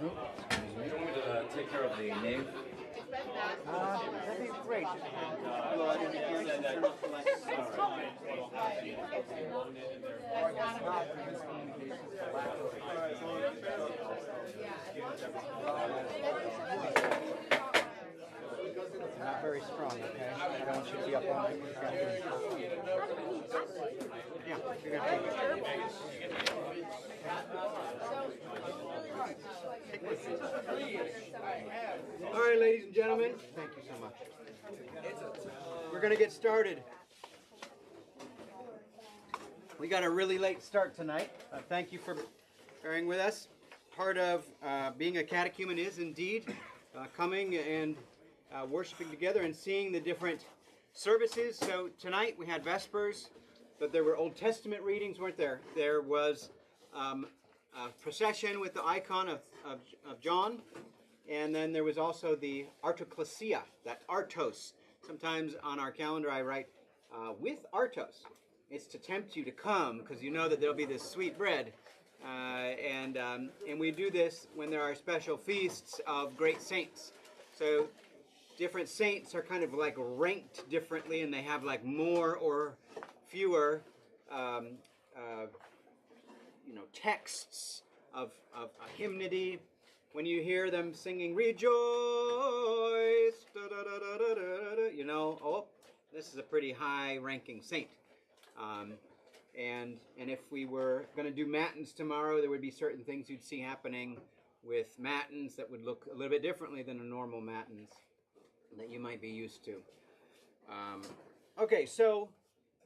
You want me to take care of the name? That'd be great. Blood in the ears and turn off the lights. Not very strong, okay? I don't want you to be up on it. Yeah, you're going to take it. All right, ladies and gentlemen, thank you so much. We're going to get started. We got a really late start tonight. Thank you for bearing with us. Part of being a catechumen is indeed coming and worshiping together and seeing the different services. So tonight we had Vespers, but there were Old Testament readings, weren't there? There was a procession with the icon of John, and then there was also the Artoklasia, that Artos. Sometimes on our calendar I write with Artos. It's to tempt you to come, because you know that there'll be this sweet bread. And we do this when there are special feasts of great saints. So different saints are kind of like ranked differently, and they have like more or fewer texts of hymnody. When you hear them singing "Rejoice," you know, oh, this is a pretty high-ranking saint. And if we were going to do matins tomorrow, there would be certain things you'd see happening with matins that would look a little bit differently than a normal matins that you might be used to. Okay, so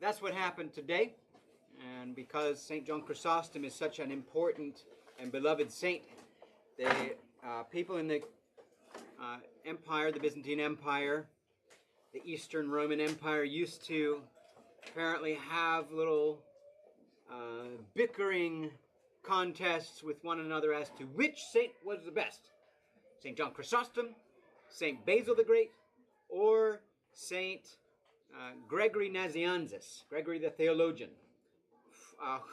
that's what happened today. And because St. John Chrysostom is such an important and beloved saint, the people in the empire, the Byzantine Empire, the Eastern Roman Empire, used to apparently have little bickering contests with one another as to which saint was the best. St. John Chrysostom, St. Basil the Great, or St. Gregory Nazianzus, Gregory the theologian,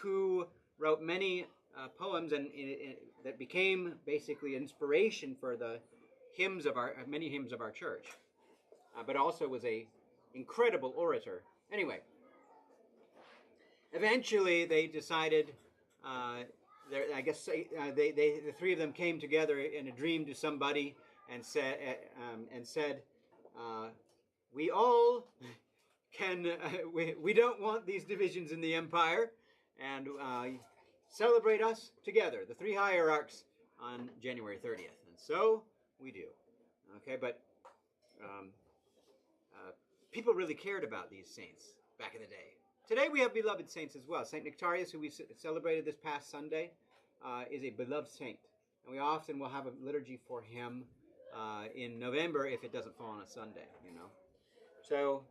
who wrote many poems and that became basically inspiration for the hymns of many hymns of our church, but also was a incredible orator. Anyway, eventually they decided. I guess the three of them came together in a dream to somebody and said, we all can. We don't want these divisions in the empire, and celebrate us together, the three hierarchs, on January 30th. And so we do. Okay, but people really cared about these saints back in the day. Today we have beloved saints as well. St. Nectarius, who we celebrated this past Sunday, is a beloved saint. And we often will have a liturgy for him in November if it doesn't fall on a Sunday, you know. So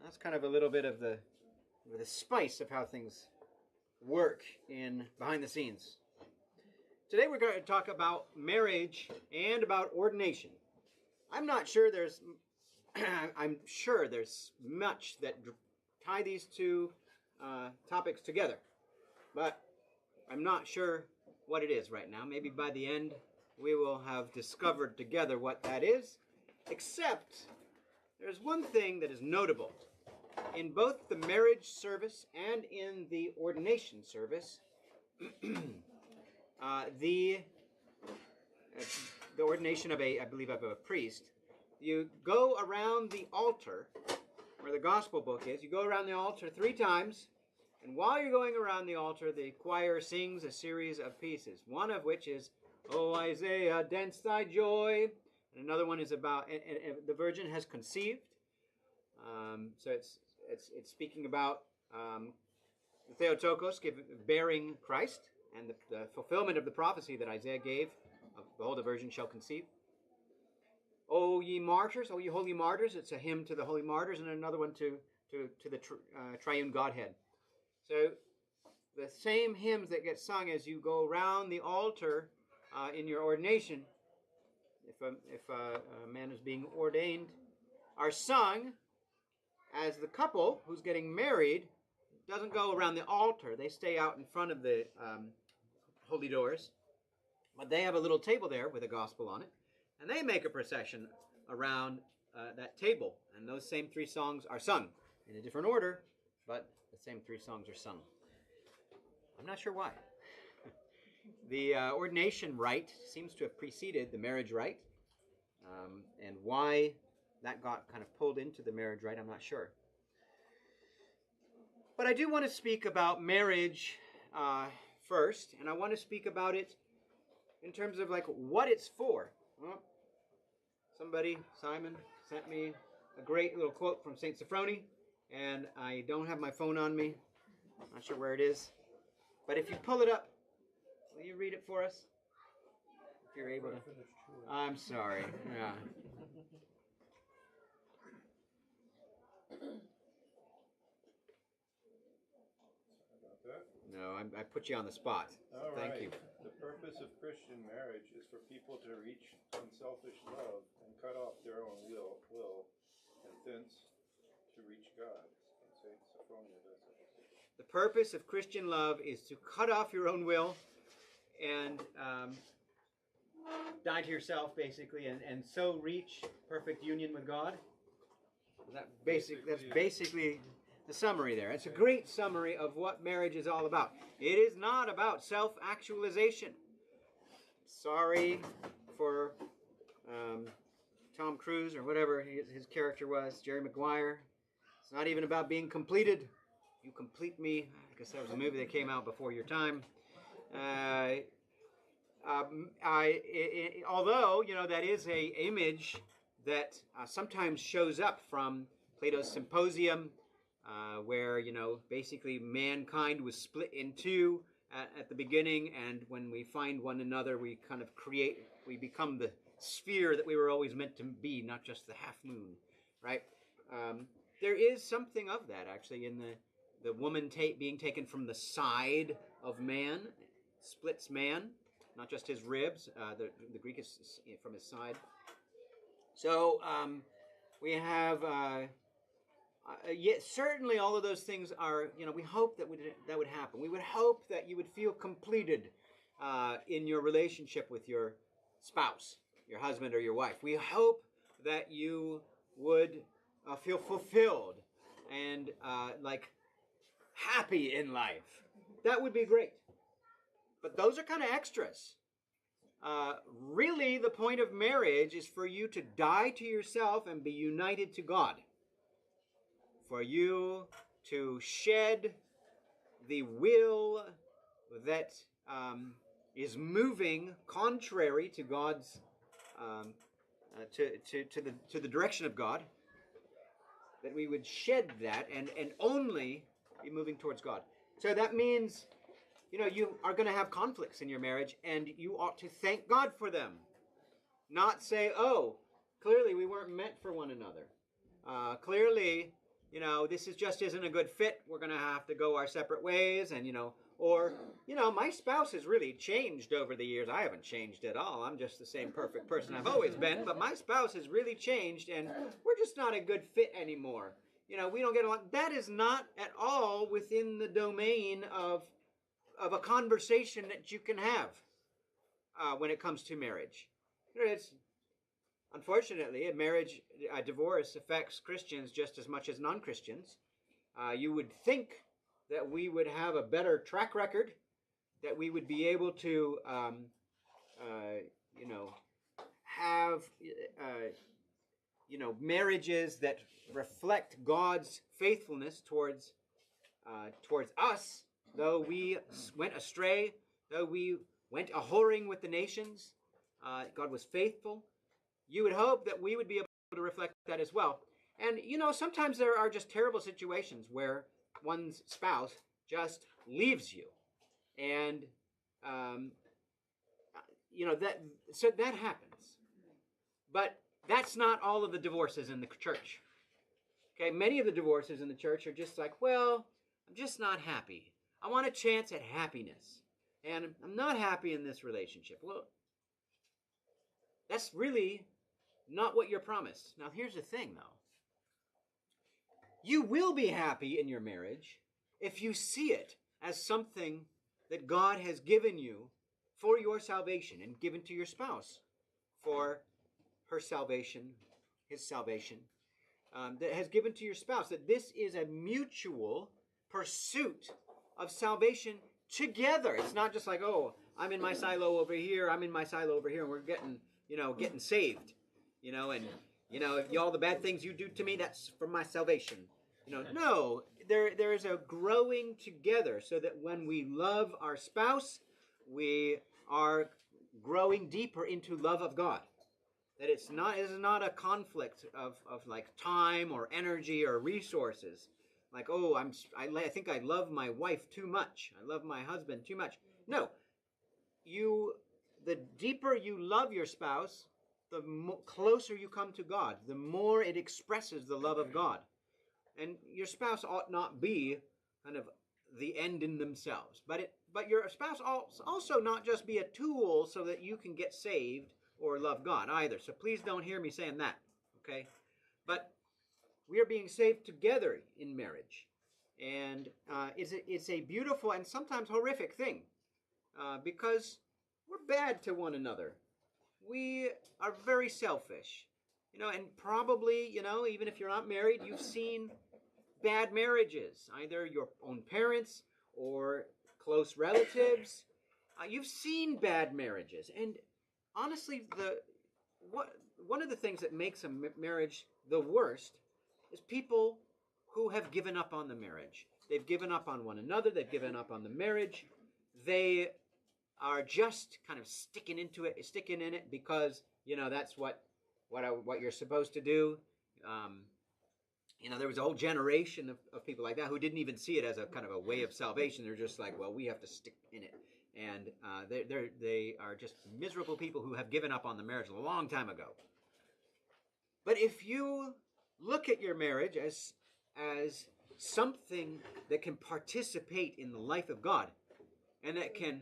that's kind of a little bit of the spice of how things work behind the scenes. Today we're going to talk about marriage and about ordination. I'm sure there's much that tie these two topics together, but I'm not sure what it is right now. Maybe by the end we will have discovered together what that is, except there's one thing that is notable. In both the marriage service and in the ordination service, the ordination of I believe a priest, you go around the altar where the gospel book is. You go around the altar 3 times, and while you're going around the altar, the choir sings a series of pieces, one of which is, "O Isaiah, dance thy joy," and another one is about the Virgin has conceived. So it's speaking about the Theotokos bearing Christ and the fulfillment of the prophecy that Isaiah gave of, "Behold, the Virgin shall conceive." "O ye martyrs, O ye holy martyrs," it's a hymn to the holy martyrs, and another one to the triune Godhead. So the same hymns that get sung as you go around the altar in your ordination, if a man is being ordained, are sung as the couple who's getting married doesn't go around the altar. They stay out in front of the holy doors, But they have a little table there with a gospel on it, and they make a procession around that table. And those same 3 songs are sung in a different order, but the same 3 songs are sung. I'm not sure why. The ordination rite seems to have preceded the marriage rite, and why that got kind of pulled into the marriage rite, I'm not sure. But I do want to speak about marriage first, and I want to speak about it in terms of like what it's for. Well, somebody, Simon, sent me a great little quote from St. Sophrony, and I don't have my phone on me. Not sure where it is. But if you pull it up, will you read it for us? If you're able to. I'm sorry. Yeah. No, I put you on the spot. All Thank right. you. The purpose of Christian marriage is for people to reach unselfish love and cut off their own will, and thence to reach God. St. Sophronia does it. The purpose of Christian love is to cut off your own will and die to yourself, basically, and so reach perfect union with God. That's basically the summary there. It's a great summary of what marriage is all about. It is not about self-actualization. Sorry for Tom Cruise or whatever his character was, Jerry Maguire. It's not even about being completed. You complete me. I guess that was a movie that came out before your time. Although, that is a image that sometimes shows up from Plato's Symposium, where, basically mankind was split in 2 at the beginning, and when we find one another, we kind of we become the sphere that we were always meant to be, not just the half moon, right? There is something of that, actually, in the woman being taken from the side of man, splits man, not just his ribs. The Greek is from his side. So we have, certainly all of those things are, we hope that would happen. We would hope that you would feel completed in your relationship with your spouse, your husband or your wife. We hope that you would feel fulfilled and happy in life. That would be great. But those are kind of extras. Really, the point of marriage is for you to die to yourself and be united to God. For you to shed the will that is moving contrary to God's, to the direction of God. That we would shed that and only be moving towards God. So that means, you are going to have conflicts in your marriage, and you ought to thank God for them. Not say, oh, clearly we weren't meant for one another. Clearly, this just isn't a good fit. We're going to have to go our separate ways, and, or, my spouse has really changed over the years. I haven't changed at all. I'm just the same perfect person I've always been, but my spouse has really changed, and we're just not a good fit anymore. We don't get along. That is not at all within the domain of a conversation that you can have when it comes to marriage. It's unfortunately a divorce affects Christians just as much as non-Christians. You would think that we would have a better track record, that we would be able to, have, marriages that reflect God's faithfulness towards us. Though we went astray, though we went a-whoring with the nations, God was faithful. You would hope that we would be able to reflect that as well. And, sometimes there are just terrible situations where one's spouse just leaves you. And, that happens. But that's not all of the divorces in the church. Okay, many of the divorces in the church are just like, well, I'm just not happy. I want a chance at happiness. And I'm not happy in this relationship. Well, that's really not what you're promised. Now, here's the thing, though. You will be happy in your marriage if you see it as something that God has given you for your salvation, and given to your spouse for her salvation, his salvation, that has given to your spouse, that this is a mutual pursuit of salvation together. It's not just like, oh, I'm in my silo over here, I'm in my silo over here, and we're getting saved, and all the bad things you do to me, that's for my salvation. No, there is a growing together, so that when we love our spouse, we are growing deeper into love of God. That it is not a conflict of like time or energy or resources. Like, oh, I think I love my wife too much. I love my husband too much. No, the deeper you love your spouse, the closer you come to God, the more it expresses the love of God. And your spouse ought not be kind of the end in themselves. But your spouse ought also not just be a tool so that you can get saved or love God either. So please don't hear me saying that, okay? But we are being saved together in marriage. And it's a beautiful and sometimes horrific thing because we're bad to one another. We are very selfish. And probably, even if you're not married, you've seen bad marriages, either your own parents or close relatives. You've seen bad marriages. And honestly, one of the things that makes a marriage the worst is people who have given up on the marriage. They've given up on one another. They've given up on the marriage. They are just kind of sticking in it because that's what you're supposed to do. There was a whole generation of people like that who didn't even see it as a kind of a way of salvation. They're just like, well, we have to stick in it. And they are just miserable people who have given up on the marriage a long time ago. But if you look at your marriage as something that can participate in the life of God and that can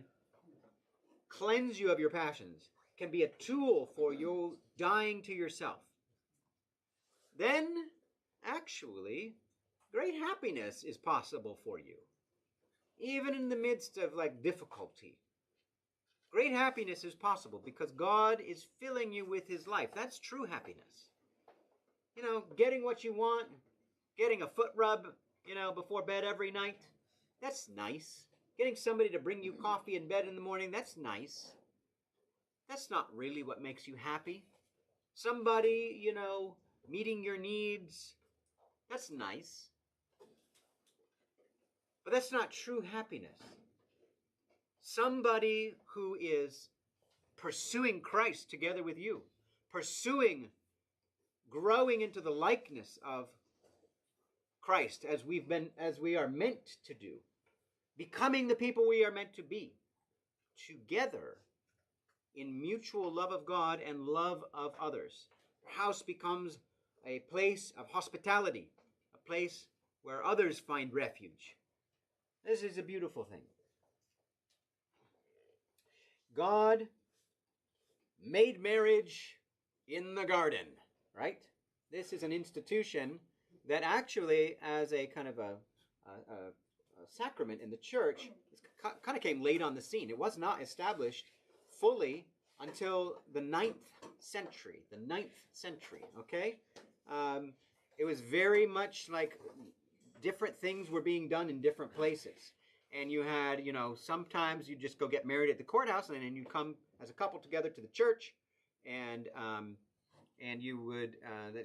cleanse you of your passions, can be a tool for you dying to yourself, then actually great happiness is possible for you. Even in the midst of difficulty, great happiness is possible because God is filling you with his life. That's true happiness. Getting what you want, getting a foot rub, before bed every night, that's nice. Getting somebody to bring you coffee in bed in the morning, that's nice. That's not really what makes you happy. Somebody, meeting your needs, that's nice. But that's not true happiness. Somebody who is pursuing Christ together with you, growing into the likeness of Christ as we are meant to do, becoming the people we are meant to be, together in mutual love of God and love of others. Your house becomes a place of hospitality, a place where others find refuge. This is a beautiful thing. God made marriage in the garden, right? This is an institution that actually, as a kind of a sacrament in the church, kind of came late on the scene. It was not established fully until the 9th century. Okay? It was very much like different things were being done in different places. And you had, sometimes you just go get married at the courthouse, and then you come as a couple together to the church, and you would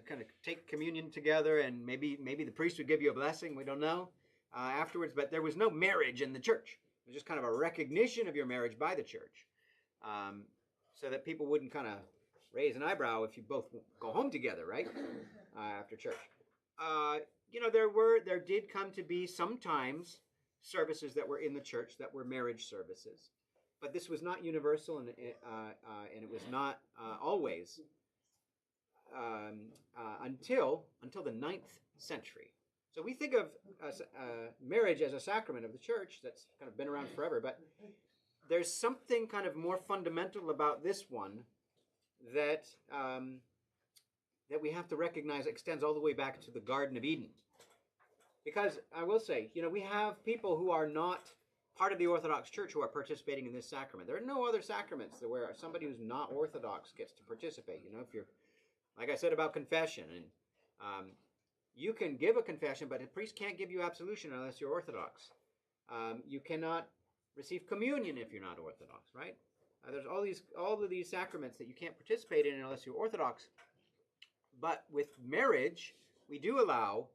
kind of take communion together, and maybe the priest would give you a blessing. We don't know afterwards, but there was no marriage in the church. It was just kind of a recognition of your marriage by the church, so that people wouldn't kind of raise an eyebrow if you both go home together, right? After church. There did come to be sometimes services that were in the church that were marriage services, but this was not universal, and it was not always until the 9th century. So we think of marriage as a sacrament of the church that's kind of been around forever, but there's something kind of more fundamental about this one that we have to recognize extends all the way back to the Garden of Eden. Because I will say, we have people who are not part of the Orthodox Church who are participating in this sacrament. There are no other sacraments where somebody who's not Orthodox gets to participate. You know, if you're, like I said about confession, and you can give a confession, but the priest can't give you absolution unless you're Orthodox. You cannot receive communion if you're not Orthodox, right? There's all of these sacraments that you can't participate in unless you're Orthodox. But with marriage, we do allow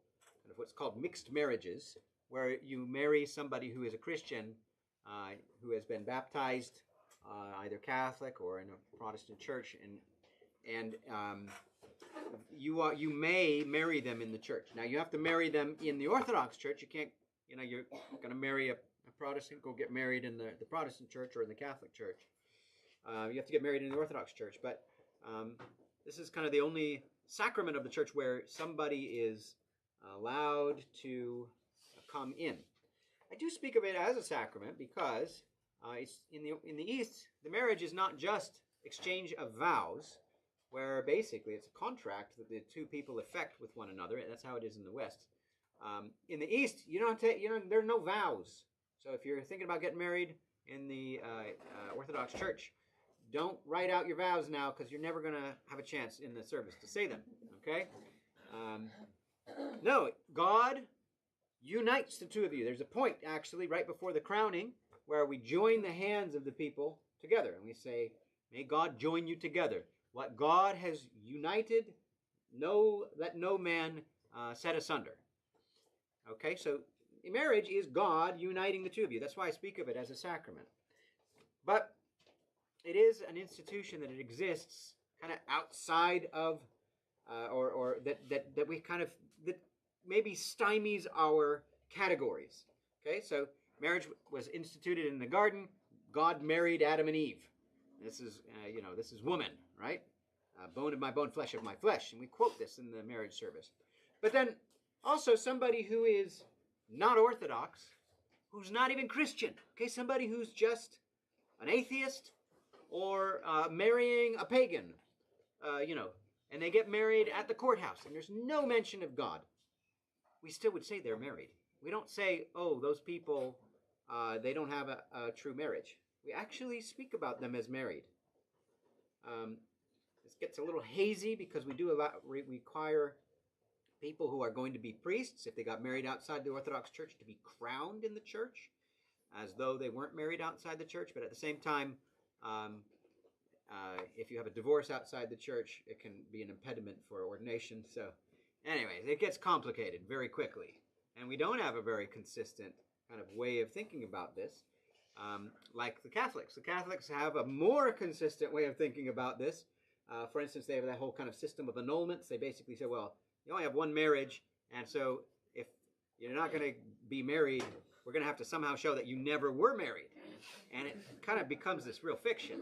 what's called mixed marriages, where you marry somebody who is a Christian, who has been baptized, either Catholic or in a Protestant church, and you may marry them in the church. Now you have to marry them in the Orthodox Church. You can't, you're going to marry a Protestant, go get married in the Protestant church or in the Catholic church. You have to get married in the Orthodox Church. But this is kind of the only sacrament of the church where somebody is allowed to come in. I do speak of it as a sacrament because it's in the East, the marriage is not just exchange of vows, where basically it's a contract that the two people effect with one another. That's how it is in the West. In the East, there are no vows. So if you're thinking about getting married in the Orthodox Church, don't write out your vows now, because you're never going to have a chance in the service to say them. Okay? No, God unites the two of you. There's a point, actually, right before the crowning, where we join the hands of the people together. And we say, may God join you together. What God has united, let no man set asunder. Okay, so marriage is God uniting the two of you. That's why I speak of it as a sacrament. But it is an institution that it exists kind of outside of, or that we kind of, that maybe stymies our categories. Okay, so marriage was instituted in the garden. God married Adam and Eve. This is, this is woman, right? Bone of my bone, flesh of my flesh. And we quote this in the marriage service. But then also somebody who is not Orthodox, who's not even Christian. Okay, somebody who's just an atheist or marrying a pagan, and they get married at the courthouse and there's no mention of God. We still would say they're married. We don't say, oh, those people, they don't have a true marriage. We actually speak about them as married. This gets a little hazy because we do require people who are going to be priests, if they got married outside the Orthodox Church, to be crowned in the church, as though they weren't married outside the church. But at the same time, if you have a divorce outside the church, it can be an impediment for ordination. So anyways, it gets complicated very quickly. And we don't have a very consistent kind of way of thinking about this, like the Catholics. The Catholics have a more consistent way of thinking about this. For instance, they have that whole kind of system of annulments. They basically say, well, you only have one marriage, and so if you're not going to be married, we're going to have to somehow show that you never were married. And it kind of becomes this real fiction.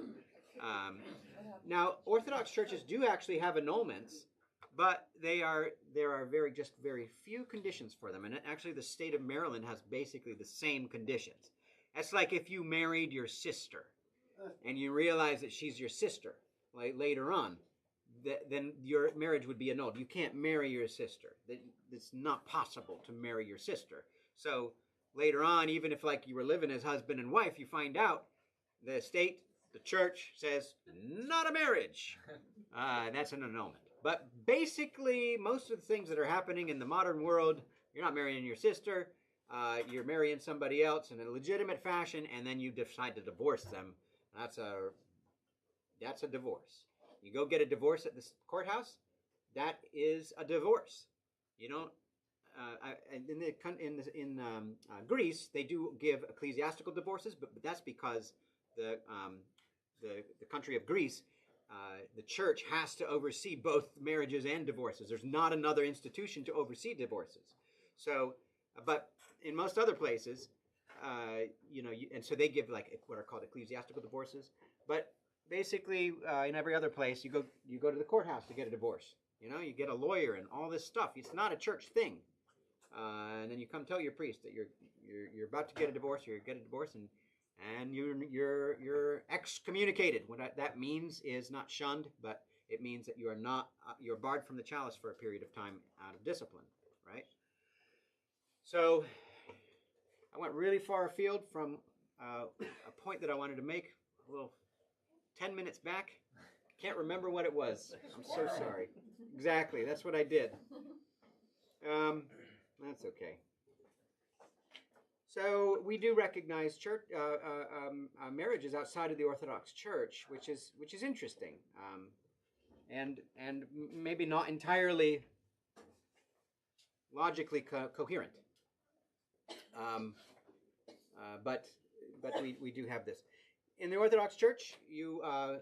Now, Orthodox churches do actually have annulments, but there are very few conditions for them. And actually, the state of Maryland has basically the same conditions. That's like if you married your sister, and you realize that she's your sister later on, then your marriage would be annulled. You can't marry your sister. It's not possible to marry your sister. So later on, even if you were living as husband and wife, you find out the state, the church says, not a marriage. That's an annulment. But basically, most of the things that are happening in the modern world, you're not marrying your sister. You're marrying somebody else in a legitimate fashion, and then you decide to divorce them. That's a divorce. You go get a divorce at the courthouse, that is a divorce. You don't. In Greece, they do give ecclesiastical divorces, but that's because the country of Greece, the church has to oversee both marriages and divorces. There's not another institution to oversee divorces. So, but in most other places, and so they give what are called ecclesiastical divorces. But basically, in every other place, you go to the courthouse to get a divorce. You get a lawyer and all this stuff. It's not a church thing. And then you come tell your priest that you're about to get a divorce, or you get a divorce, and you're excommunicated. What that means is not shunned, but it means that you're barred from the chalice for a period of time out of discipline, right? So I went really far afield from a point that I wanted to make a little 10 minutes back. Can't remember what it was. I'm so sorry. Exactly, that's what I did. That's okay. So we do recognize church marriages outside of the Orthodox Church, which is interesting, and maybe not entirely logically coherent. But we do have this. In the Orthodox Church, you are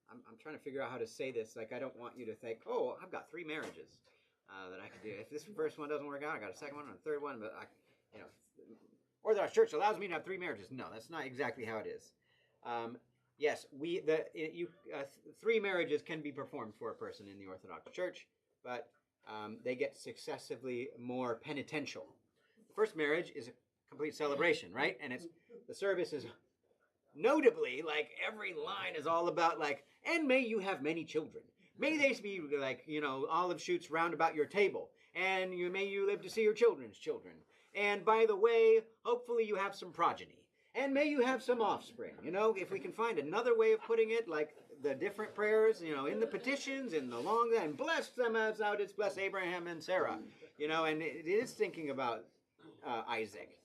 I'm trying to figure out how to say this. Like, I don't want you to think, oh, I've got 3 marriages that I could do. If this first one doesn't work out, I got a second one and a third one. But Orthodox Church allows me to have 3 marriages. No, that's not exactly how it is. Yes, 3 marriages can be performed for a person in the Orthodox Church, but they get successively more penitential. The first marriage is a complete celebration, right? And the service is notably, like, every line is all about, like, and may you have many children. May they be, like, olive shoots round about your table. And may you live to see your children's children. And by the way, hopefully you have some progeny. And may you have some offspring. If we can find another way of putting it, like the different prayers, in the petitions, in the long, and bless them as thou didst bless Abraham and Sarah. And it is thinking about Isaac,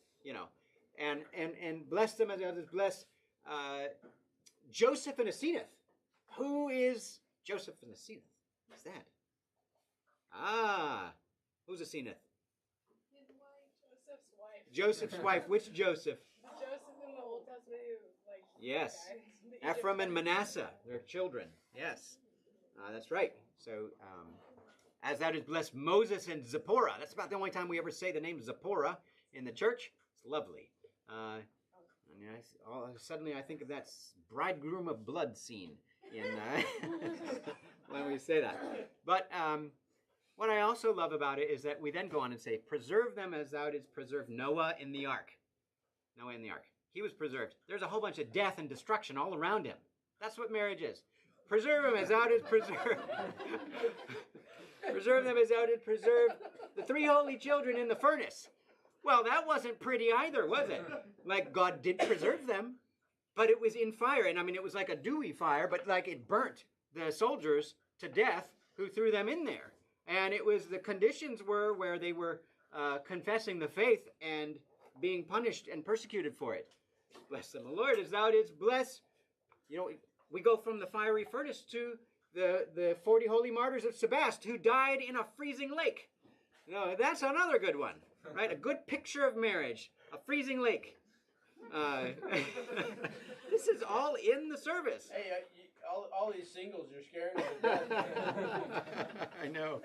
and bless them as thou didst bless Joseph and Asenath. Who is Joseph and Asenath? What's that? Who's Asenath? His wife, Joseph's wife. Joseph's wife. Which Joseph? Joseph in the Old Testament, like, yes. guys, Ephraim and Manasseh, their children. Yes, that's right. So, as thou didst bless Moses and Zipporah. That's about the only time we ever say the name Zipporah in the church. It's lovely. Suddenly I think of that bridegroom of blood scene in when we say that. But what I also love about it is that we then go on and say, preserve them as thou didst preserve Noah in the ark. Noah in the ark. He was preserved. There's a whole bunch of death and destruction all around him. That's what marriage is. Preserve them as thou didst preserve. Preserve them as thou didst preserve the 3 holy children in the furnace. Well, that wasn't pretty either, was it? Like, God did preserve them, but it was in fire. And I mean, it was like a dewy fire, but like it burnt the soldiers to death who threw them in there. And the conditions were where they were confessing the faith and being punished and persecuted for it. Bless them, O Lord, as thou didst bless. We go from the fiery furnace to the 40 holy martyrs of Sebast who died in a freezing lake. That's another good one. Right, a good picture of marriage, a freezing lake. This is all in the service. Hey, all these singles, you're scaring me to death. I know.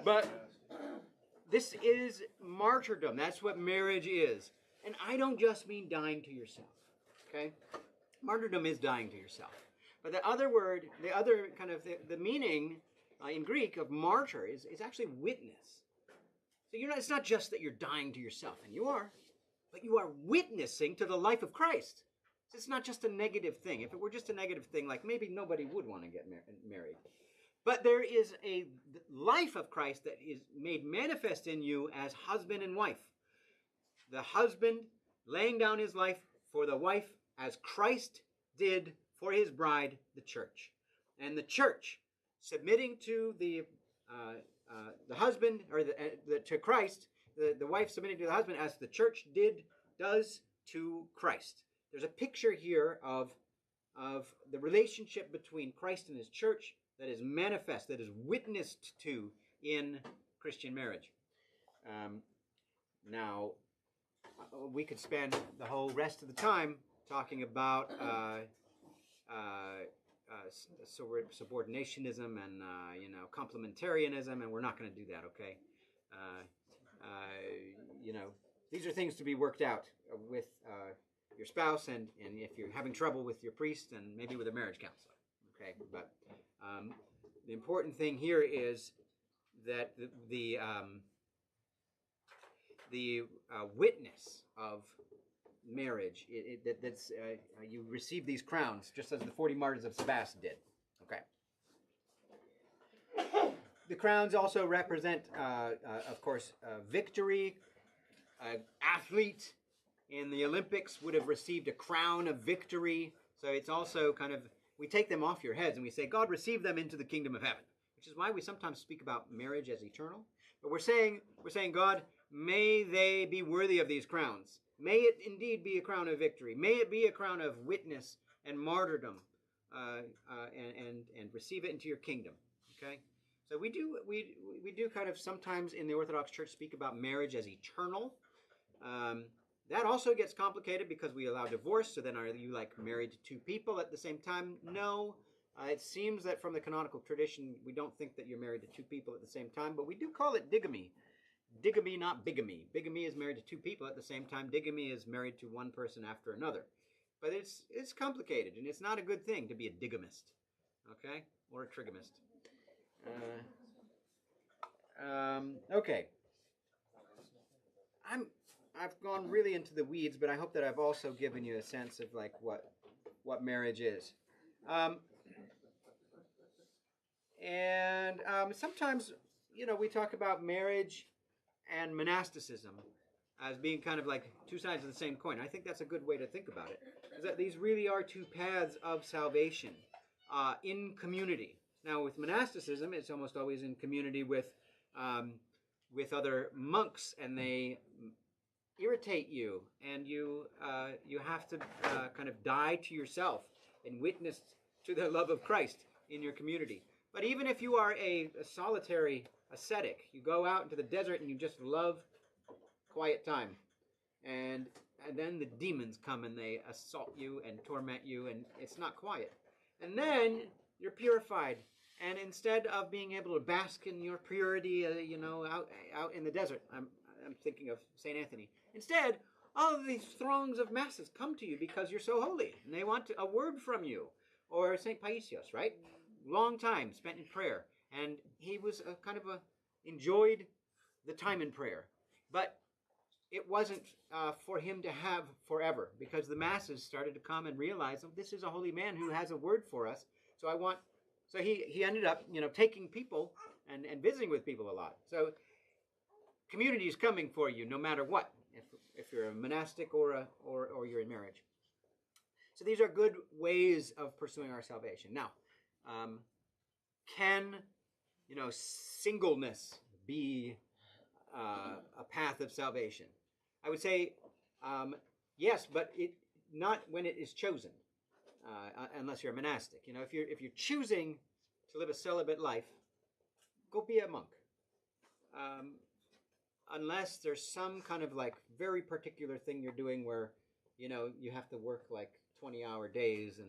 But this is martyrdom. That's what marriage is. And I don't just mean dying to yourself. Okay? Martyrdom is dying to yourself. But the other word, the meaning in Greek of martyr is actually witness. So it's not just that you're dying to yourself, and you are, but you are witnessing to the life of Christ. So it's not just a negative thing. If it were just a negative thing, like maybe nobody would want to get married. But there is a life of Christ that is made manifest in you as husband and wife. The husband laying down his life for the wife as Christ did for his bride, the church. And the church submitting to the husband, or to Christ, the wife submitting to the husband as the church does to Christ. There's a picture here of the relationship between Christ and his church that is manifest, that is witnessed to in Christian marriage. Now, we could spend the whole rest of the time talking about subordinationism and complementarianism, and we're not going to do that. Okay, these are things to be worked out with your spouse, and if you're having trouble with your priest, and maybe with a marriage counselor. Okay, but the important thing here is that the witness of marriage, that's you receive these crowns just as the 40 martyrs of Sebast did. Okay. The crowns also represent, of course, victory. An athlete in the Olympics would have received a crown of victory. So it's also kind of, we take them off your heads and we say, God, receive them into the kingdom of heaven, which is why we sometimes speak about marriage as eternal. But we're saying, God, may they be worthy of these crowns. May it indeed be a crown of victory. May it be a crown of witness and martyrdom, and receive it into your kingdom. Okay, so we do kind of sometimes in the Orthodox Church speak about marriage as eternal. That also gets complicated because we allow divorce. So then are you like married to two people at the same time? No. It seems that from the canonical tradition, we don't think that you're married to two people at the same time, but we do call it digamy. Digamy, not bigamy. Bigamy is married to two people at the same time. Digamy is married to one person after another. But it's complicated, and it's not a good thing to be a digamist, okay, or a trigamist. Okay. I've gone really into the weeds, but I hope that I've also given you a sense of like what marriage is. Sometimes, we talk about marriage and monasticism as being kind of like two sides of the same coin. I think that's a good way to think about it, is that these really are two paths of salvation in community. Now, with monasticism, it's almost always in community with other monks, and they irritate you, and you have to kind of die to yourself and witness to the love of Christ in your community. But even if you are a solitary ascetic, you go out into the desert and you just love quiet time, and then the demons come and they assault you and torment you, and it's not quiet. And then you're purified, and instead of being able to bask in your purity, out in the desert, I'm thinking of St. Anthony. Instead, all of these throngs of masses come to you because you're so holy, and they want a word from you. Or St. Paisios, right? Long time spent in prayer, and he was enjoyed the time in prayer. But it wasn't for him to have forever, because the masses started to come and realize, oh, this is a holy man who has a word for us. So he ended up, taking people and visiting with people a lot. So community is coming for you no matter what, if you're a monastic or you're in marriage. So these are good ways of pursuing our salvation. Now, can singleness be a path of salvation? I would say yes, but not when it is chosen, unless you're a monastic. If you're choosing to live a celibate life, go be a monk. Unless there's some kind of like very particular thing you're doing where you have to work like 20-hour days, and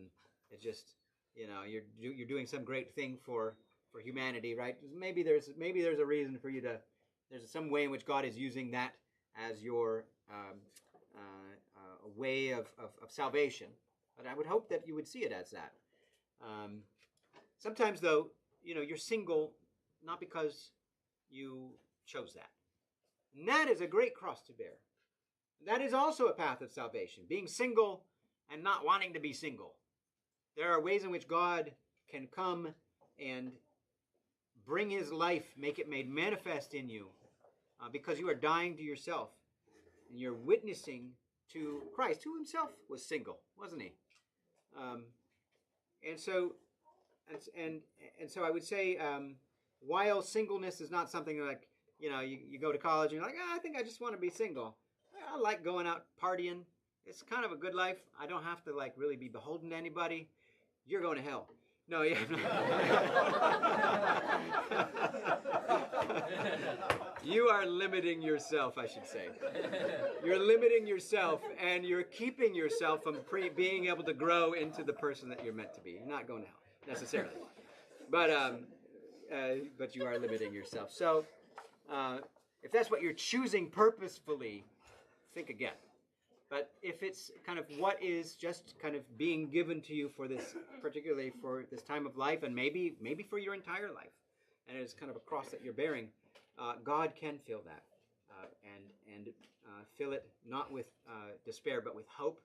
it's just you're doing some great thing for humanity, right? Maybe there's a reason for you to, there's some way in which God is using that as your a way of salvation. But I would hope that you would see it as that. Sometimes though, you're single not because you chose that. And that is a great cross to bear. That is also a path of salvation, being single and not wanting to be single. There are ways in which God can come and bring his life, make it made manifest in you, because you are dying to yourself and you're witnessing to Christ, who himself was single, wasn't he? And so I would say, while singleness is not something like, you go to college and you're like, I think I just want to be single. I like going out partying. It's kind of a good life. I don't have to like really be beholden to anybody. You're going to hell. No, yeah. You are limiting yourself, I should say. You're limiting yourself, and you're keeping yourself from being able to grow into the person that you're meant to be. You're not going to hell, necessarily. But you are limiting yourself. So if that's what you're choosing purposefully, think again. But if it's kind of what is just kind of being given to you for this, particularly for this time of life, and maybe for your entire life, and it's kind of a cross that you're bearing, God can fill that and fill it not with despair, but with hope,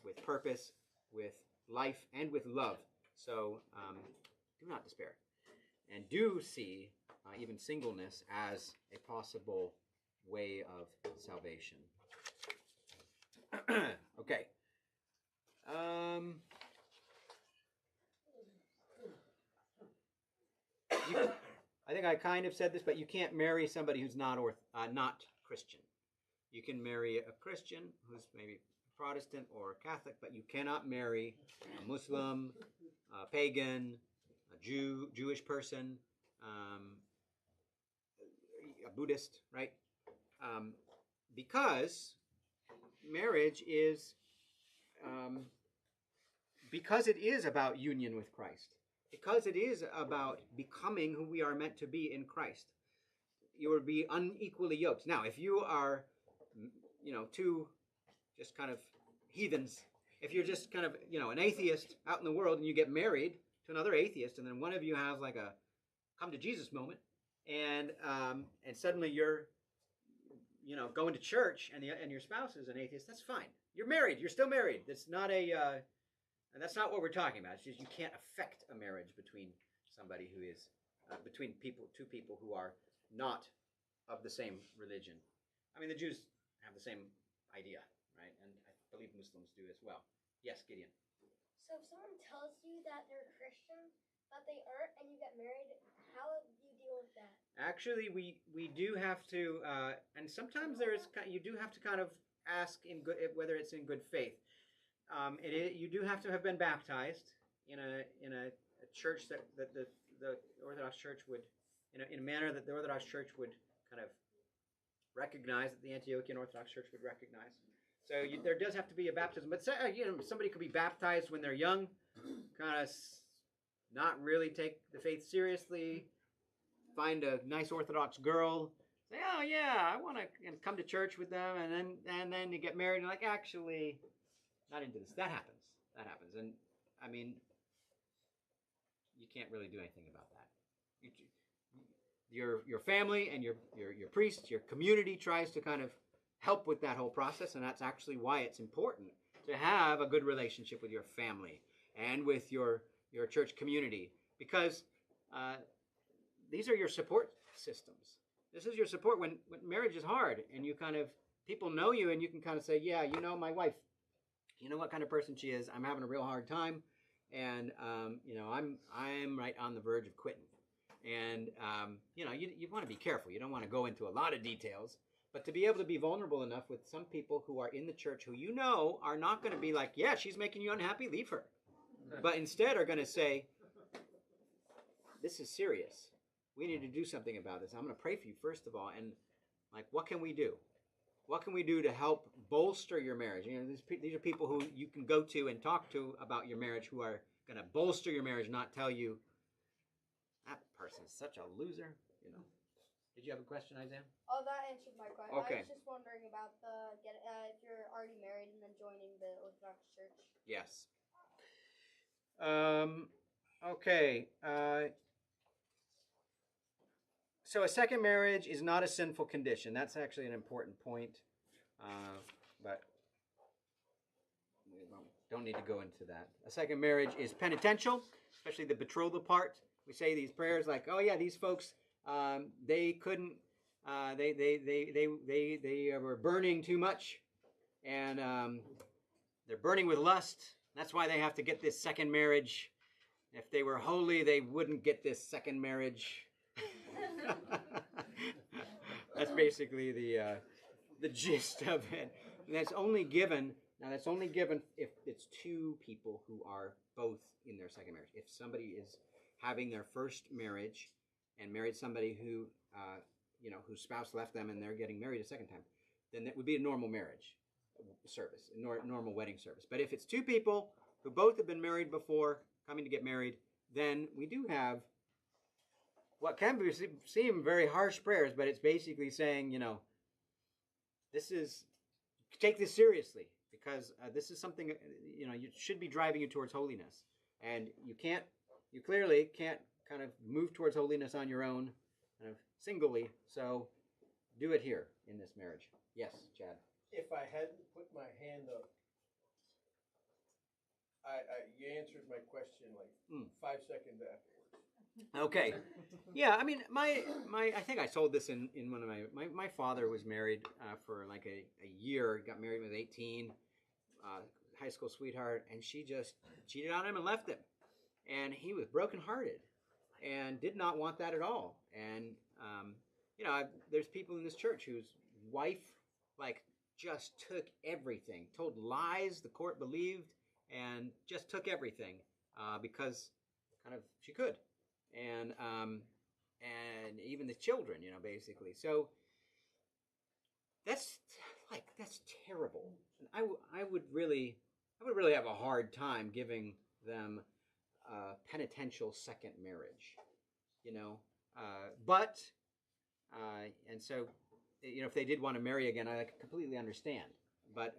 with purpose, with life, and with love. So do not despair. and do see even singleness as a possible way of salvation. Okay. I think I kind of said this, but you can't marry somebody who's not Christian. You can marry a Christian who's maybe Protestant or Catholic, but you cannot marry a Muslim, a pagan, a Jewish person, a Buddhist, right? Because marriage is, because it is about union with Christ, because it is about becoming who we are meant to be in Christ. You will be unequally yoked. Now, if you are, two just kind of heathens, if you're just kind of, an atheist out in the world and you get married to another atheist, and then one of you has like a come to Jesus moment, and suddenly you're, going to church and your spouse is an atheist, that's fine. You're married. You're still married. That's not and that's not what we're talking about. It's just you can't affect a marriage between somebody who is, between two people who are not of the same religion. I mean, the Jews have the same idea, right? And I believe Muslims do as well. Yes, Gideon. So if someone tells you that they're Christian, but they aren't, and you get married, how do you deal with that? Actually, we do have to, and sometimes you do have to kind of ask whether it's in good faith. You do have to have been baptized in a church that the Orthodox Church would, in a manner that the Orthodox Church would kind of recognize, that the Antiochian Orthodox Church would recognize. So there does have to be a baptism. But somebody could be baptized when they're young, kind of not really take the faith seriously, find a nice Orthodox girl, say, oh yeah, I want to come to church with them, and then you get married, and you're like, actually, not into this. That happens. And I mean, you can't really do anything about that. Your family and your priest, your community tries to kind of help with that whole process, and that's actually why it's important to have a good relationship with your family and with your church community, because these are your support systems. This is your support when marriage is hard, and people know you, and you can kind of say, yeah, my wife, you know what kind of person she is. I'm having a real hard time, and I'm right on the verge of quitting. And you want to be careful. You don't want to go into a lot of details, but to be able to be vulnerable enough with some people who are in the church who are not going to be like, yeah, she's making you unhappy, leave her. But instead are going to say, this is serious. We need to do something about this. I'm going to pray for you first of all, and what can we do? What can we do to help bolster your marriage? These are people who you can go to and talk to about your marriage, who are going to bolster your marriage, not tell you, that person is such a loser. Did you have a question, Isaiah? Oh, that answered my question. Okay. I was just wondering about if you're already married and then joining the Orthodox Church. Yes. Okay. So a second marriage is not a sinful condition. That's actually an important point, but we don't need to go into that. A second marriage is penitential, especially the betrothal part. We say these prayers like, "Oh yeah, these folks, they couldn't, they were burning too much, and they're burning with lust. That's why they have to get this second marriage. If they were holy, they wouldn't get this second marriage." That's basically the gist of it. And that's only given if it's two people who are both in their second marriage. If somebody is having their first marriage and married somebody who whose spouse left them and they're getting married a second time, then that would be a normal marriage service, a normal wedding service. But if it's two people who both have been married before coming to get married, then we do have what can seem very harsh prayers, but it's basically saying, take this seriously, because this is something, you should be driving you towards holiness. And you clearly can't kind of move towards holiness on your own, kind of singly, so do it here in this marriage. Yes, Chad. If I hadn't put my hand up, you answered my question 5 seconds afterwards. Okay. Yeah, I mean, I think I told this in one of my father was married for like a year, got married when he was 18, high school sweetheart, and she just cheated on him and left him. And he was brokenhearted and did not want that at all. And, there's people in this church whose wife, like, just took everything, told lies the court believed, and just took everything because kind of she could. And even the children, basically. So that's terrible. And I would really have a hard time giving them penitential second marriage, but and so if they did want to marry again, I completely understand. But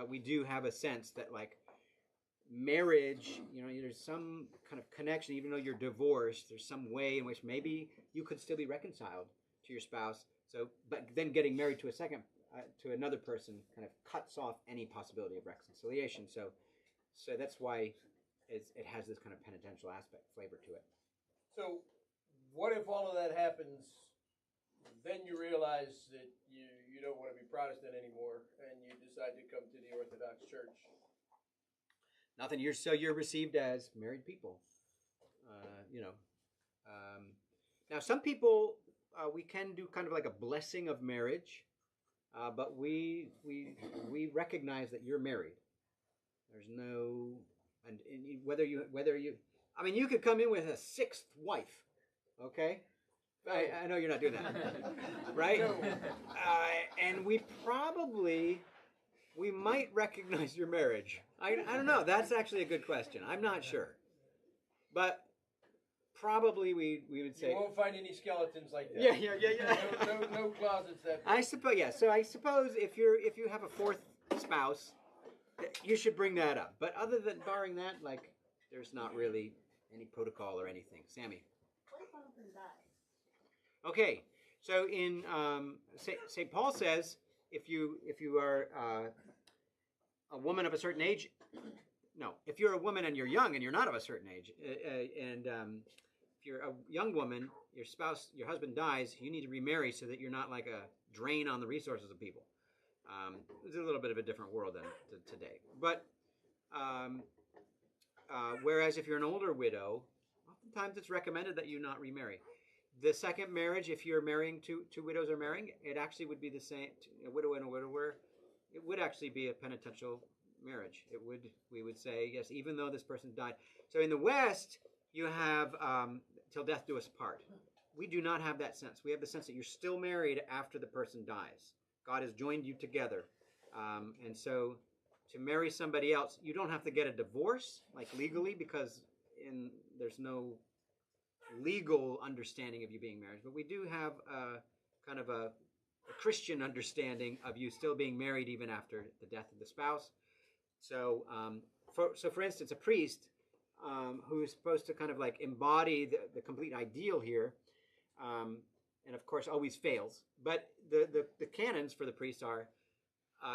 we do have a sense that like marriage, there's some kind of connection, even though you're divorced, there's some way in which maybe you could still be reconciled to your spouse. So, but then getting married to to another person kind of cuts off any possibility of reconciliation. So that's why it has this kind of penitential aspect, flavor to it. So, what if all of that happens, then you realize that you don't want to be Protestant anymore, and you decide to come to the Orthodox Church? Nothing. You're received as married people. Now some people we can do kind of like a blessing of marriage, but we recognize that you're married. There's no and whether you. I mean, you could come in with a sixth wife, okay? I know you're not doing that, right? No. And we might recognize your marriage. I don't know. That's actually a good question. I'm not sure. But probably we would say... You won't find any skeletons like that. Yeah. No closets that big. I suppose, yeah. So I suppose if you have a fourth spouse, you should bring that up. But other than barring that, like, there's not really any protocol or anything. Sammy? What if one of them dies? Okay. So in St. Paul says, if you are a woman of a certain age, no, if you're a woman and you're young and you're not of a certain age, and if you're a young woman, your husband dies, you need to remarry so that you're not like a drain on the resources of people. It's a little bit of a different world than today. But whereas if you're an older widow, oftentimes it's recommended that you not remarry. The second marriage, if you're marrying two widows are marrying, it actually would be the same. A widow and a widower, it would actually be a penitential marriage. We would say, yes, even though this person died. So in the West, you have till death do us part. We do not have that sense. We have the sense that you're still married after the person dies. God has joined you together. And so to marry somebody else, you don't have to get a divorce, like legally, because there's no legal understanding of you being married. But we do have kind of a Christian understanding of you still being married even after the death of the spouse. So, for instance, a priest who is supposed to kind of like embody the complete ideal here, and of course always fails. But the canons for the priest are,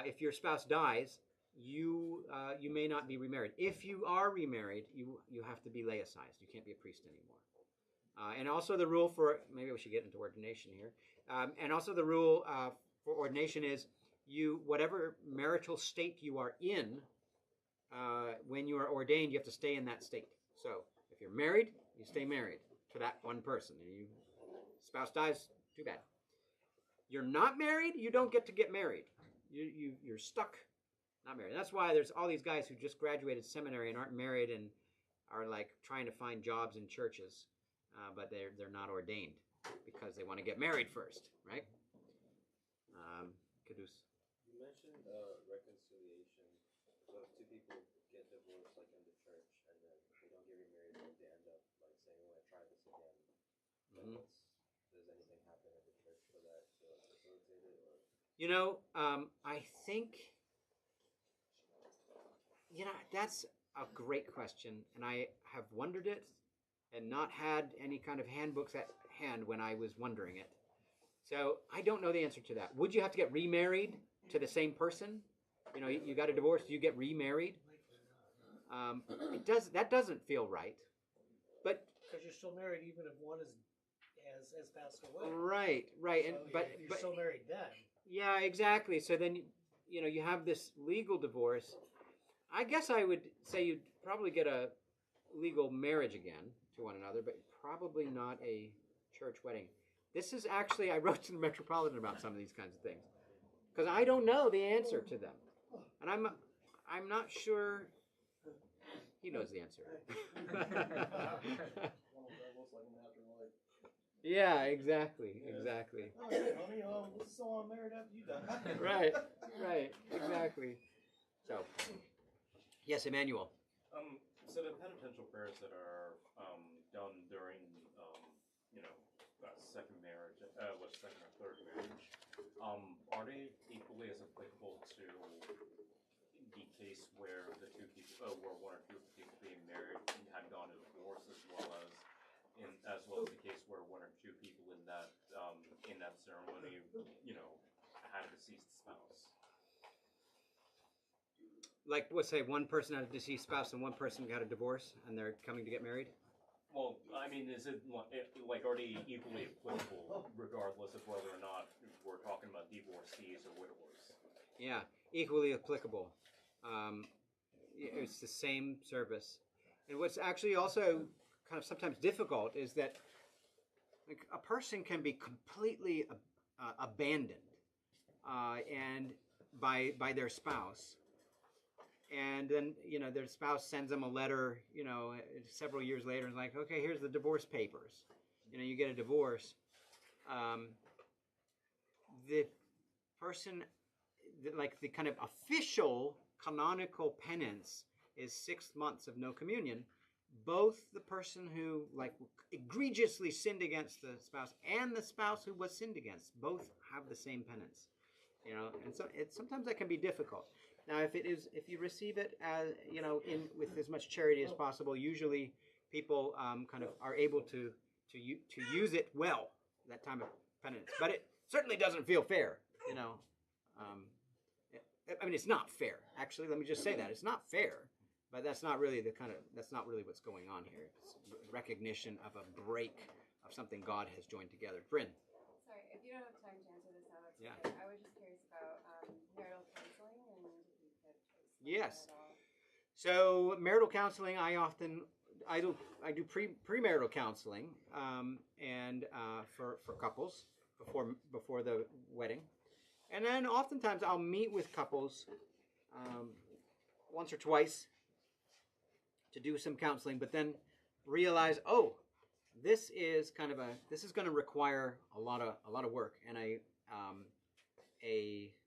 if your spouse dies, you may not be remarried. If you are remarried, you have to be laicized. You can't be a priest anymore. And also the rule for, maybe we should get into ordination here, and also the rule for ordination is whatever marital state you are in, when you are ordained, you have to stay in that state. So if you're married, you stay married to that one person. And spouse dies, too bad. You're not married, you don't get to get married. You're stuck not married. That's why there's all these guys who just graduated seminary and aren't married and are like trying to find jobs in churches, but they're not ordained because they want to get married first, right? Caduce. You mentioned reconciliation. So if two people get divorced, like in the church, and then they don't get remarried, but they end up like saying, "I want to try this again." Mm-hmm. Does anything happen at the church for that to facilitate it, or? I think, that's a great question, and I have wondered it and not had any kind of handbooks at hand when I was wondering it. So I don't know the answer to that. Would you have to get remarried to the same person? You got a divorce, you get remarried? That doesn't feel right. But Because you're still married even if one has passed away. Right, right. So And but you're still married then. yeah, exactly. So then you have this legal divorce. I guess I would say you'd probably get a legal marriage again to one another, but probably not a church wedding. This is actually, I wrote to the Metropolitan about some of these kinds of things because I don't know the answer to them, and I'm not sure he knows the answer. Yeah, exactly. Oh, shit, honey, this is someone married after you die. Right, exactly. So, yes, Emmanuel. So the penitential prayers that are done during, second marriage, second or third marriage, are they equally as applicable to the case where the two people, where one or two people being married had gone to divorce, as well as the case where one or two people in that ceremony, had a deceased spouse? Like, let's say one person had a deceased spouse and one person got a divorce, and they're coming to get married. Well, I mean, is it like are they equally applicable, regardless of whether or not we're talking about divorcees or widowers? Yeah, equally applicable. It's the same service. And what's actually also kind of sometimes difficult is that like, a person can be completely abandoned and by their spouse. And then, their spouse sends them a letter, several years later and like, okay, here's the divorce papers. You get a divorce. The person, like the kind of official canonical penance is 6 months of no communion. Both the person who like egregiously sinned against the spouse and the spouse who was sinned against both have the same penance. And so sometimes that can be difficult. Now, if you receive it as with as much charity as possible, usually people kind of are able to use it well, that time of penance. But it certainly doesn't feel fair. I mean, it's not fair. Actually, let me just say that it's not fair. But that's not really what's going on here. It's recognition of a break of something God has joined together. Bryn. Sorry, if you don't have time to answer this now, that's Yeah. okay. I was just curious about marital counseling and if you could explain Yes. that at all. So marital counseling, I do premarital counseling, and for couples before the wedding, and then oftentimes I'll meet with couples once or twice to do some counseling, but then realize, this is going to require a lot of work, and a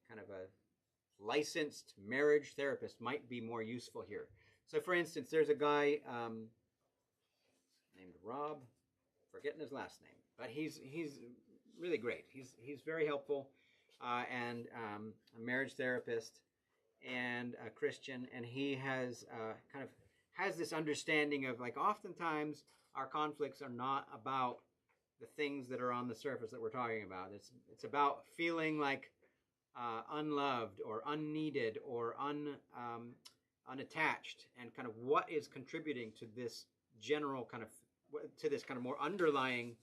kind of a licensed marriage therapist might be more useful here. So, for instance, there's a guy named Rob, forgetting his last name, but he's really great. He's very helpful, and a marriage therapist and a Christian, and he has has this understanding of like oftentimes our conflicts are not about the things that are on the surface that we're talking about. It's about feeling like unloved or unneeded or unattached, and kind of what is contributing to this general to this kind of more underlying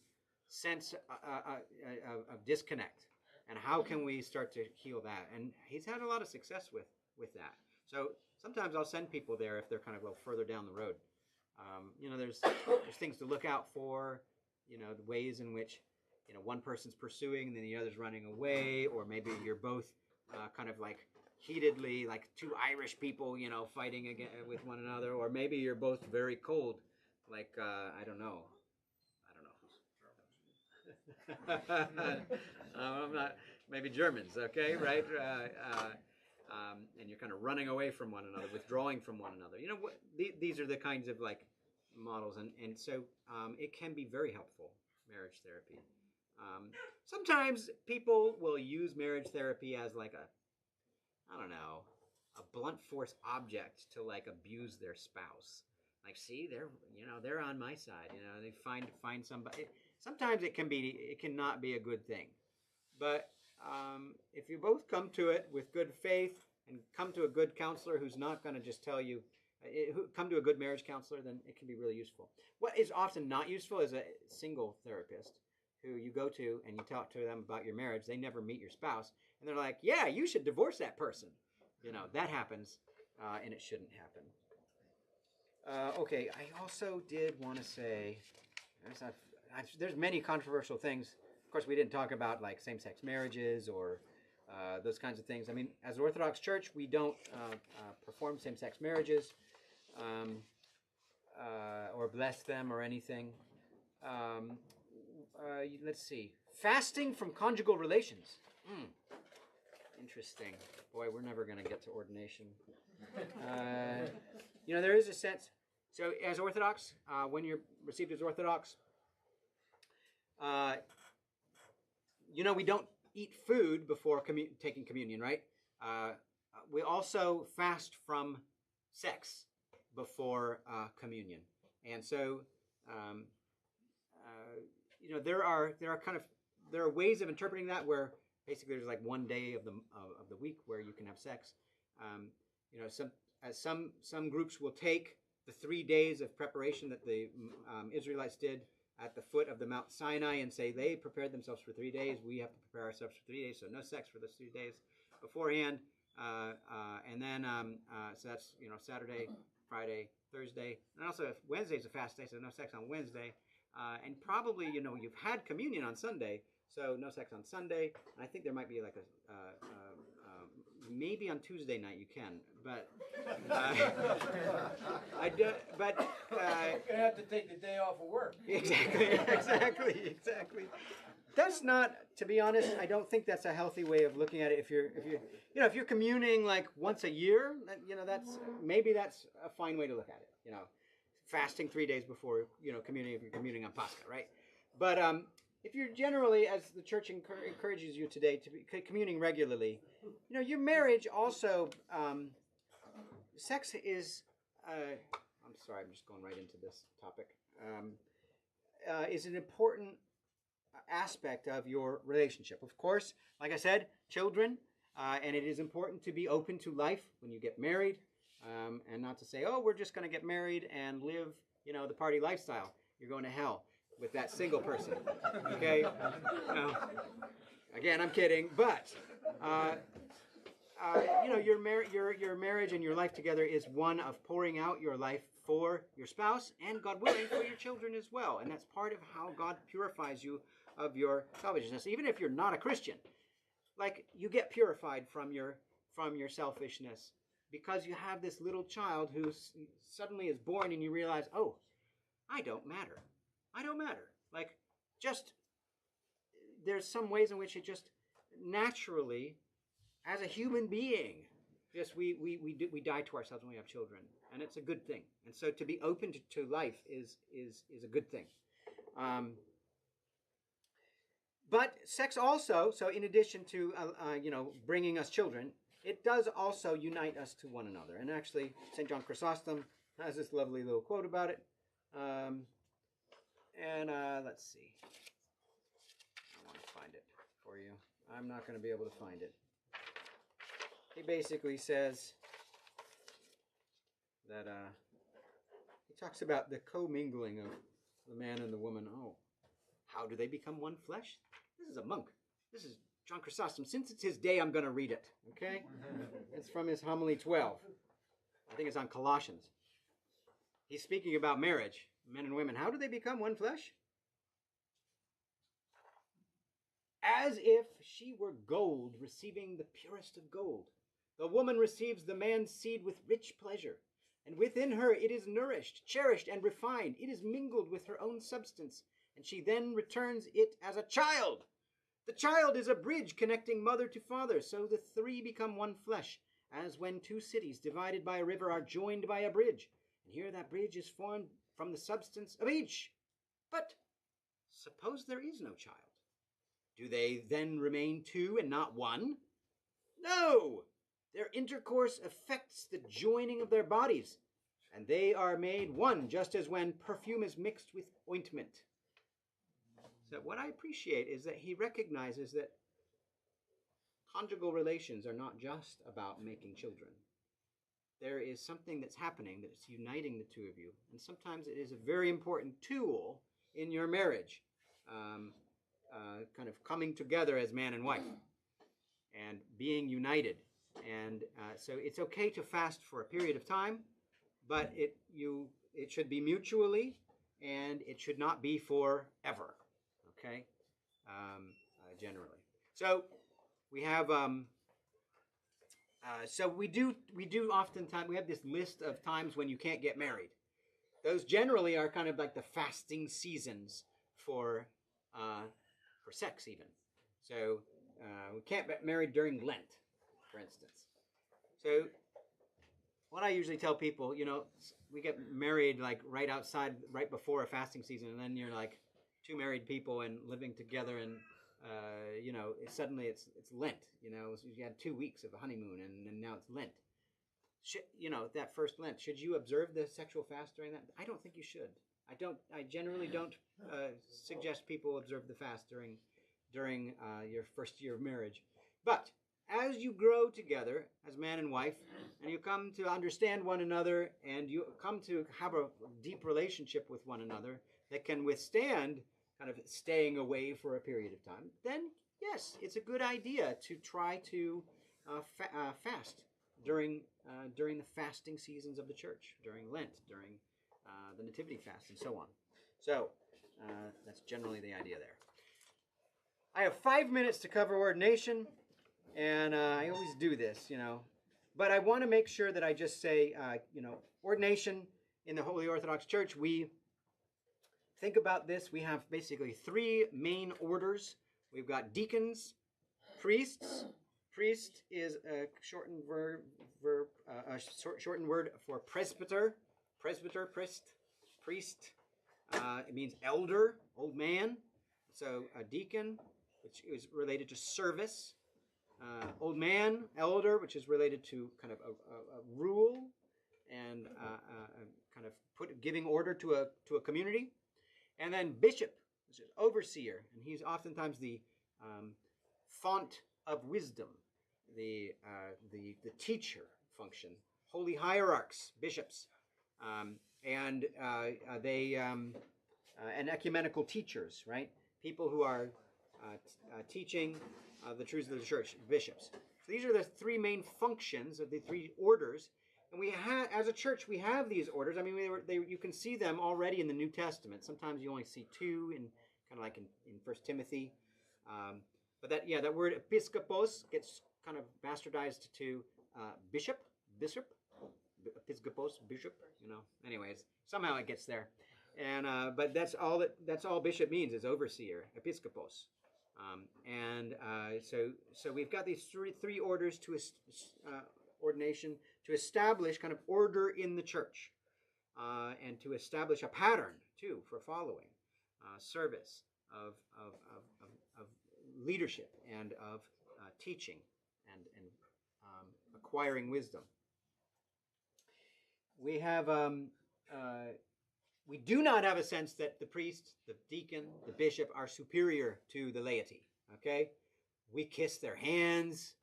sense of disconnect, and how can we start to heal that? And he's had a lot of success with that. So sometimes I'll send people there if they're kind of a little further down the road. There's things to look out for, the ways in which one person's pursuing and then the other's running away, or maybe you're both kind of like heatedly, like two Irish people, fighting again with one another, or maybe you're both very cold, like I don't know who's I'm not, maybe Germans, okay, right? And you're kind of running away from one another, withdrawing from one another. These are the kinds of like models, and so it can be very helpful, marriage therapy. Sometimes people will use marriage therapy as like a blunt force object to like abuse their spouse. Like, see, they're on my side. They find somebody. Sometimes it cannot be a good thing. But if you both come to it with good faith and come to a good counselor who's not going to just tell you come to a good marriage counselor, then it can be really useful. What is often not useful is a single therapist who you go to and you talk to them about your marriage. They never meet your spouse, and they're like, yeah, you should divorce that person. That happens, and it shouldn't happen. Okay, I also did want to say, there's many controversial things. Of course, we didn't talk about like same-sex marriages or those kinds of things. I mean, as an Orthodox Church, we don't perform same-sex marriages or bless them or anything. Let's see. Fasting from conjugal relations. Interesting. Boy, we're never going to get to ordination. There is a sense. So, as Orthodox, when you're received as Orthodox, we don't eat food before taking communion, right? We also fast from sex before communion, and so there are ways of interpreting that where basically there's like one day of the week where you can have sex. Some groups will take the 3 days of preparation that the Israelites did at the foot of the Mount Sinai and say they prepared themselves for 3 days. We have to prepare ourselves for 3 days, so no sex for those 3 days beforehand. And then so that's Saturday, Friday, Thursday, and also if Wednesday's a fast day, so no sex on Wednesday. And probably you've had communion on Sunday, so no sex on Sunday. And I think there might be like maybe on Tuesday night you can, but I do. But you're gonna have to take the day off of work. Exactly. That's not, to be honest, I don't think that's a healthy way of looking at it. If you're communing like once a year, that's a fine way to look at it. Fasting 3 days before communing, if you're communing on Pascha, right? But if you're generally, as the church encourages you today, to be communing regularly, your marriage also, sex is, I'm sorry, I'm just going right into this topic, is an important aspect of your relationship. Of course, like I said, children, and it is important to be open to life when you get married, and not to say, oh, we're just going to get married and live, the party lifestyle. You're going to hell with that single person, okay? Again, I'm kidding, but your marriage and your life together is one of pouring out your life for your spouse and, God willing, for your children as well, and that's part of how God purifies you of your selfishness. Even if you're not a Christian, like you get purified from your selfishness because you have this little child who suddenly is born, and you realize, oh, I don't matter. Like, just, there's some ways in which it just naturally, as a human being, just we die to ourselves when we have children, and it's a good thing. And so to be open to life is a good thing. But sex also, so in addition to bringing us children, it does also unite us to one another. And actually, St. John Chrysostom has this lovely little quote about it. Let's see. I want to find it for you. I'm not going to be able to find it. He basically says that he talks about the commingling of the man and the woman. Oh, how do they become one flesh? This is a monk. This is John Chrysostom. Since it's his day, I'm going to read it. Okay? It's from his homily 12. I think it's on Colossians. He's speaking about marriage, men and women. How do they become one flesh? As if she were gold receiving the purest of gold. The woman receives the man's seed with rich pleasure, and within her it is nourished, cherished, and refined. It is mingled with her own substance, and she then returns it as a child. The child is a bridge connecting mother to father, so the three become one flesh, as when two cities divided by a river are joined by a bridge. And here that bridge is formed from the substance of each. But suppose there is no child. Do they then remain two and not one? No! Their intercourse affects the joining of their bodies, and they are made one, just as when perfume is mixed with ointment. So what I appreciate is that he recognizes that conjugal relations are not just about making children. there is something that's happening that's uniting the two of you. And sometimes it is a very important tool in your marriage, kind of coming together as man and wife and being united. And so it's okay to fast for a period of time, but it should be mutually, and it should not be forever. Okay, generally. So we have. So we do oftentimes we have this list of times when you can't get married. Those generally are kind of like the fasting seasons for sex, even. So we can't get married during Lent, for instance. So what I usually tell people, we get married like right before a fasting season, and then you're like two married people and living together, and suddenly it's Lent. So you had 2 weeks of a honeymoon, and now it's Lent. That first Lent, should you observe the sexual fast during that? I don't think you should. I generally don't suggest people observe the fast during your first year of marriage. But as you grow together as man and wife, and you come to understand one another, and you come to have a deep relationship with one another that can withstand kind of staying away for a period of time, then yes, it's a good idea to try to fast during the fasting seasons of the church, during Lent, during the Nativity fast, and so on. So that's generally the idea there. I have 5 minutes to cover ordination, and I always do this, but I want to make sure that I just say, ordination in the Holy Orthodox Church, we think about this. We have basically 3 main orders. We've got deacons, priests. Priest is a shortened shortened word for presbyter. Presbyter, priest. It means elder, old man. So a deacon, which is related to service. Old man, elder, which is related to kind of a rule and kind of giving order to a community. And then bishop, which is overseer, and he's oftentimes the font of wisdom, the teacher function. Holy hierarchs, bishops, and ecumenical teachers, right? People who are teaching the truths of the church, bishops. So these are the 3 main functions of the 3 orders. And we have, as a church, we have these orders. I mean, you can see them already in the New Testament. Sometimes you only see 2 in kind of like in 1 Timothy. But that word episkopos gets kind of bastardized to bishop, episkopos, bishop. Anyways, somehow it gets there. And but that's all bishop means is overseer, episkopos. So we've got these three orders to ordination to establish kind of order in the church, and to establish a pattern too for following, service of leadership and of teaching and acquiring wisdom. We have we do not have a sense that the priest, the deacon, the bishop are superior to the laity. Okay, we kiss their hands,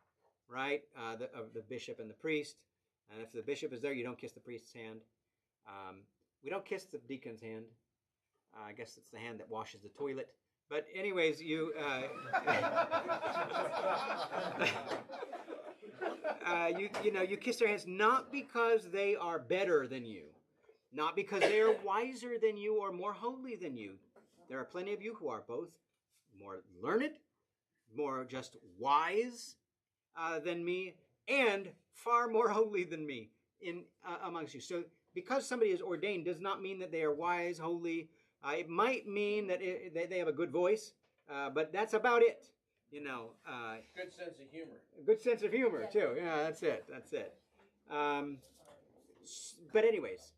right? Of the bishop and the priest. And if the bishop is there, you don't kiss the priest's hand. We don't kiss the deacon's hand. I guess it's the hand that washes the toilet. But anyways, you kiss their hands not because they are better than you, not because they are wiser than you or more holy than you. There are plenty of you who are both more learned, more just wise than me, and far more holy than me amongst you. So because somebody is ordained does not mean that they are wise, holy. It might mean that they have a good voice, but that's about it. Good sense of humor. A good sense of humor too. Yeah, that's it. But anyways,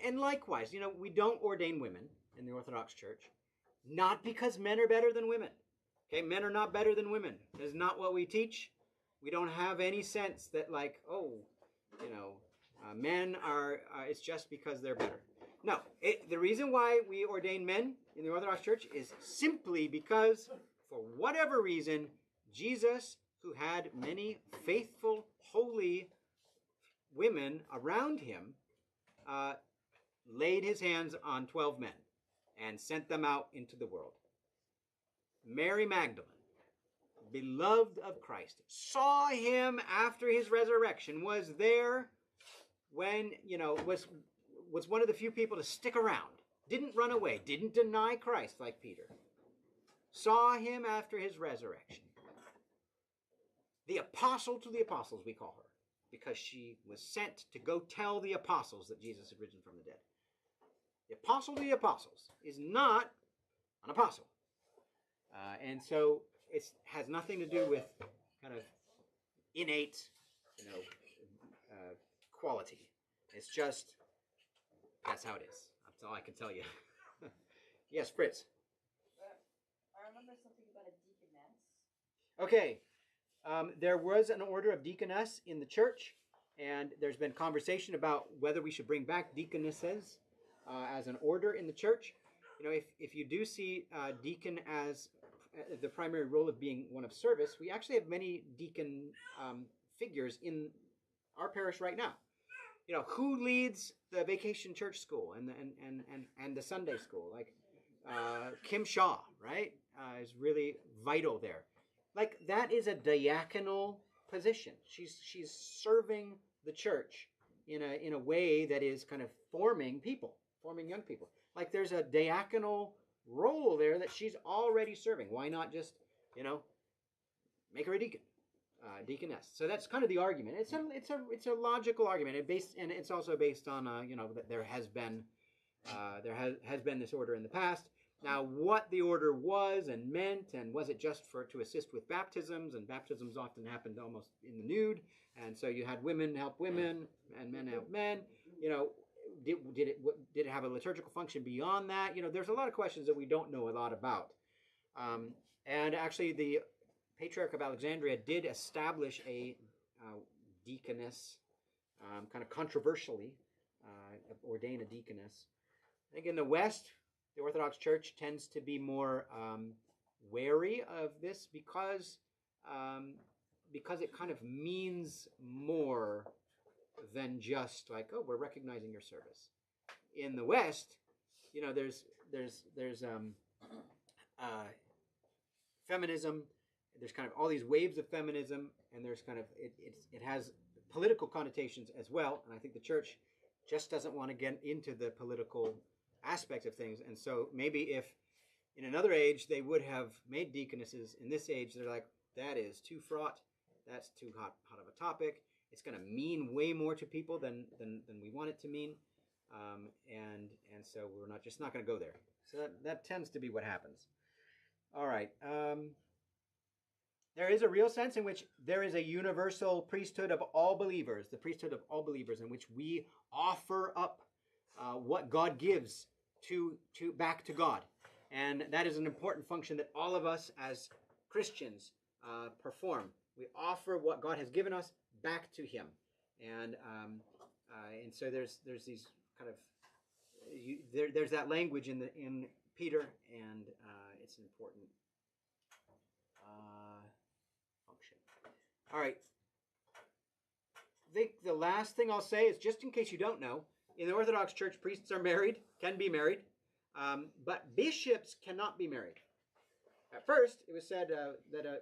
and likewise, we don't ordain women in the Orthodox Church, not because men are better than women. Okay, men are not better than women. That is not what we teach. We don't have any sense that men are, it's just because they're better. No, the reason why we ordain men in the Orthodox Church is simply because, for whatever reason, Jesus, who had many faithful, holy women around him laid his hands on 12 men and sent them out into the world. Mary Magdalene, beloved of Christ, saw him after his resurrection, was there when, was one of the few people to stick around, didn't run away, didn't deny Christ like Peter, saw him after his resurrection. The apostle to the apostles, we call her, because she was sent to go tell the apostles that Jesus had risen from the dead. The apostle to the apostles is not an apostle. And so it has nothing to do with kind of innate, quality. It's just, that's how it is. That's all I can tell you. Yes, Fritz. I remember something about a deaconess. Okay. There was an order of deaconess in the church, and there's been conversation about whether we should bring back deaconesses as an order in the church. If you do see deacon as the primary role of being one of service, we actually have many deacon figures in our parish right now. Who leads the vacation church school and the Sunday school? Like Kim Shaw, right, is really vital there. Like, that is a diaconal position. She's serving the church in a way that is kind of forming young people. Like, there's a diaconal role there that she's already serving. Why not just, make her a deacon, deaconess? So that's kind of the argument. It's a logical argument. It's also based on that there has been this order in the past. Now, what the order was and meant, and was it just to assist with baptisms? And baptisms often happened almost in the nude, and so you had women help women and men help men. Did it have a liturgical function beyond that? There's a lot of questions that we don't know a lot about. And actually, the Patriarch of Alexandria did establish a deaconess, kind of controversially, ordain a deaconess. I think in the West, the Orthodox Church tends to be more wary of this because it kind of means more than just like, oh, we're recognizing your service. In the West, there's feminism. There's kind of all these waves of feminism, and there's kind of it has political connotations as well. And I think the Church just doesn't want to get into the political aspects of things. And so maybe if in another age they would have made deaconesses, in this age they're like, that is too fraught, that's too hot of a topic, it's going to mean way more to people than we want it to mean, and so we're not going to go there. So that tends to be what happens. All right. There is a real sense in which there is a universal priesthood of all believers, the priesthood of all believers, in which we offer up what God gives back to God. And that is an important function that all of us as Christians perform. We offer what God has given us back to Him. And so there's these kind of there's that language in Peter, and it's an important function. All right. I think the last thing I'll say is, just in case you don't know, in the Orthodox Church, priests are married, can be married, but bishops cannot be married. At first, it was said that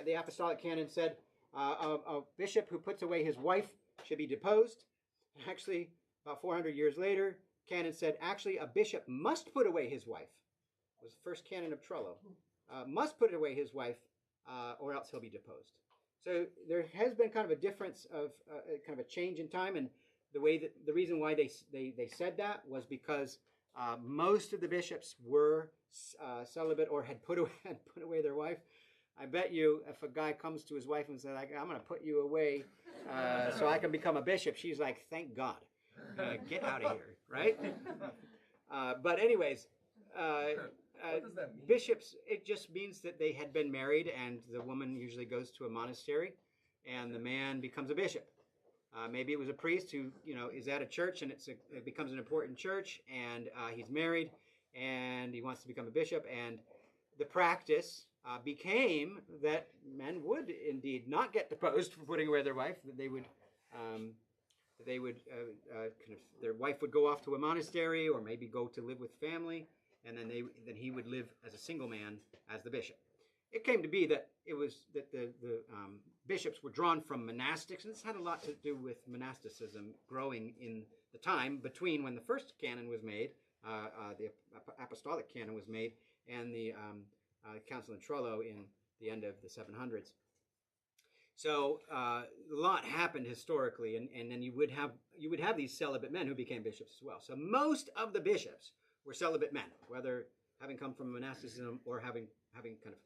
the Apostolic Canon said a bishop who puts away his wife should be deposed. Actually, about 400 years later, Canon said actually a bishop must put away his wife. It was the first Canon of Trullo. Must put away his wife, or else he'll be deposed. So there has been kind of a difference of kind of a change in time, and the reason why they said that was because most of the bishops were celibate or had put away their wife. I bet you if a guy comes to his wife and says, I'm going to put you away so I can become a bishop, she's like, thank God. Get out of here, right? But anyways, What does that mean? Bishops, it just means that they had been married, and the woman usually goes to a monastery, and the man becomes a bishop. Maybe it was a priest who, is at a church, and it becomes an important church, and he's married, and he wants to become a bishop, and the practice became that men would indeed not get deposed for putting away their wife, that they would they would their wife would go off to a monastery or maybe go to live with family, and then he would live as a single man as the bishop. It came to be that the bishops were drawn from monastics, and this had a lot to do with monasticism growing in the time between when the first canon was made, the apostolic canon was made, and the Council of Trullo in the end of the 700s. So a lot happened historically, and then you would have these celibate men who became bishops as well. So most of the bishops were celibate men, whether having come from monasticism or having kind of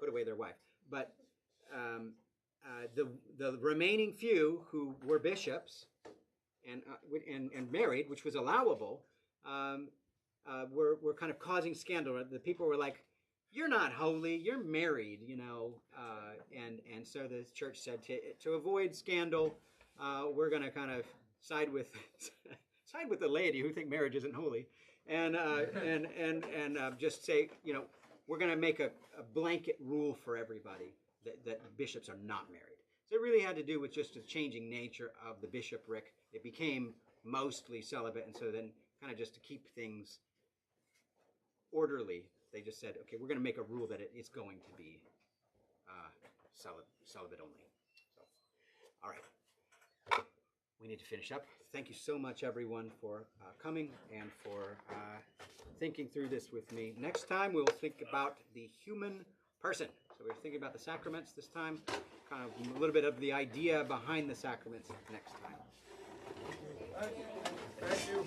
put away their wife. But the remaining few who were bishops and married, which was allowable, were kind of causing scandal. The people were like, "You're not holy. You're married," and so the church said to avoid scandal, we're going to kind of side with the laity who think marriage isn't holy, and just say, we're going to make a blanket rule for everybody that bishops are not married. So it really had to do with just the changing nature of the bishopric. It became mostly celibate, and so then kind of just to keep things orderly, they just said, okay, we're going to make a rule that it's going to be celibate only. So, all right. We need to finish up. Thank you so much, everyone, for coming and for thinking through this with me. Next time, we'll think about the human person. So we're thinking about the sacraments this time, kind of a little bit of the idea behind the sacraments next time. Thank you.